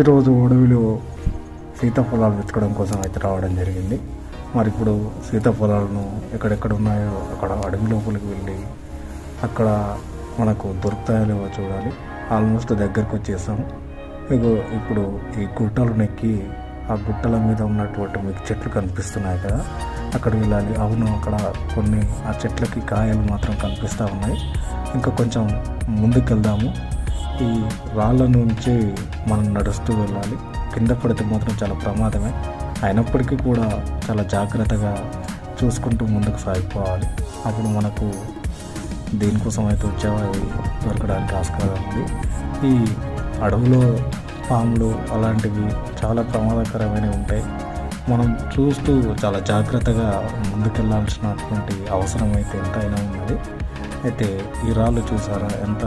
ఈరోజు అడవిలో సీతాఫలాలు వెతకడం కోసం అయితే రావడం జరిగింది. మరి ఇప్పుడు సీతాఫలాలను ఎక్కడెక్కడ ఉన్నాయో అక్కడ అడవి లోపలికి వెళ్ళి అక్కడ మనకు దొరుకుతాయో లేవో చూడాలి. ఆల్మోస్ట్ దగ్గరికి వచ్చేసాము. ఇప్పుడు ఈ గుట్టలు నెక్కి ఆ గుట్టల మీద ఉన్నటువంటి మీకు చెట్లు కనిపిస్తున్నాయి కదా, అక్కడికి వెళ్ళాలి. అవును, అక్కడ కొన్ని ఆ చెట్లకి కాయలు మాత్రం కనిపిస్తూ ఉన్నాయి. ఇంకా కొంచెం ముందుకు వెళ్దాము. ఈ రాళ్ళ నుంచి మనం నడుస్తూ వెళ్ళాలి. కింద పడితే మాత్రం చాలా ప్రమాదమే. అయినప్పటికీ కూడా చాలా జాగ్రత్తగా చూసుకుంటూ ముందుకు సాగిపోవాలి. అప్పుడు మనకు దేనికోసం అయితే వచ్చావో అవి దొరకడానికి ఆస్కారం ఉంది. ఈ అడవిలో పాములు అలాంటివి చాలా ప్రమాదకరమైనవి ఉంటాయి. మనం చూస్తూ చాలా జాగ్రత్తగా ముందుకెళ్లాల్సినటువంటి అవసరం అయితే ఎంతైనా ఉన్నది. అయితే ఈ రాళ్ళు చూసారా ఎంత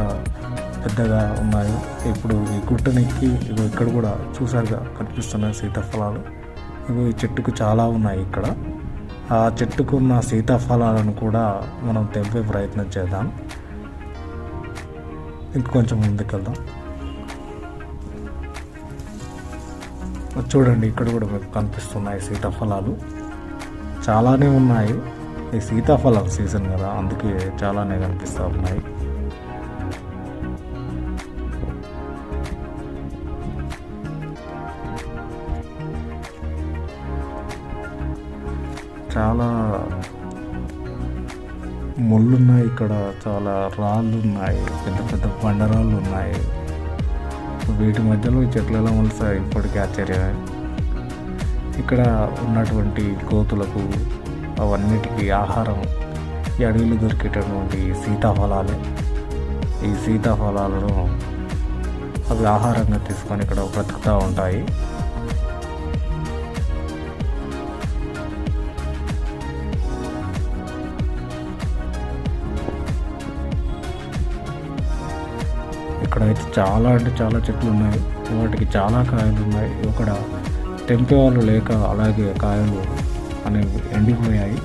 పెద్దగా ఉన్నాయో. ఇప్పుడు ఈ గుట్టనెక్కి ఇక్కడ కూడా చూసారుగా కనిపిస్తున్నాయి సీతాఫలాలు. ఈ చెట్టుకు చాలా ఉన్నాయి. ఇక్కడ ఆ చెట్టుకున్న సీతాఫలాలను కూడా మనం తెంపే ప్రయత్నం చేద్దాం. ఇంకొంచెం ముందుకెళ్దాం. చూడండి, ఇక్కడ కూడా మీకు కనిపిస్తున్నాయి సీతాఫలాలు. చాలానే ఉన్నాయి. ఈ సీతాఫలం సీజన్ కదా, అందుకే చాలానే కనిపిస్తూ ఉన్నాయి. చాలా ముళ్ళున్నాయి. ఇక్కడ చాలా రాళ్ళు ఉన్నాయి, పెద్ద పెద్ద బండరాళ్ళు ఉన్నాయి. వీటి మధ్యలో ఈ చెట్లు ఎలా మొలుస్తాయి ఇప్పటికీ ఆశ్చర్యమే. ఇక్కడ ఉన్నటువంటి కోతులకు అవన్నిటికీ ఆహారం ఈ అడవిలో దొరికేటటువంటి సీతాఫలాలే. ఈ సీతాఫలాలను అవి ఆహారంగా తీసుకొని ఇక్కడ బ్రతుకుతూ ఉంటాయి. ఇక్కడైతే చాలా అంటే చాలా చెట్లు ఉన్నాయి. వాటికి చాలా కాయలు ఉన్నాయి. ఇక్కడ తెంపే వాళ్ళు లేక అలాగే కాయలు అనేవి ఎండిపోయాయి.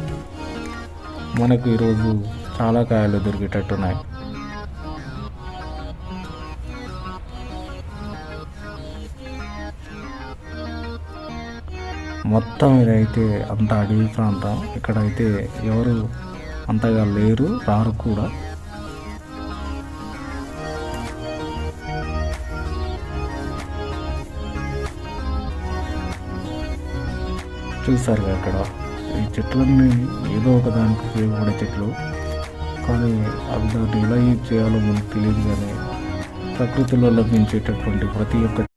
మనకు ఈరోజు చాలా కాయలు దొరికేటట్టున్నాయి. మొత్తం ఇదైతే అంత అడవి ప్రాంతం. ఇక్కడైతే ఎవరు అంతగా లేరు, రారు కూడా. చూసారు అక్కడ ఈ చెట్లన్నీ ఏదో ఒక దానికి ఉపయోగపడే చెట్లు, కానీ అవి దాన్ని ఎలా యూజ్ చేయాలో మనకు తెలియదు. కానీ ప్రకృతిలో లభించేటటువంటి ప్రతి ఒక్క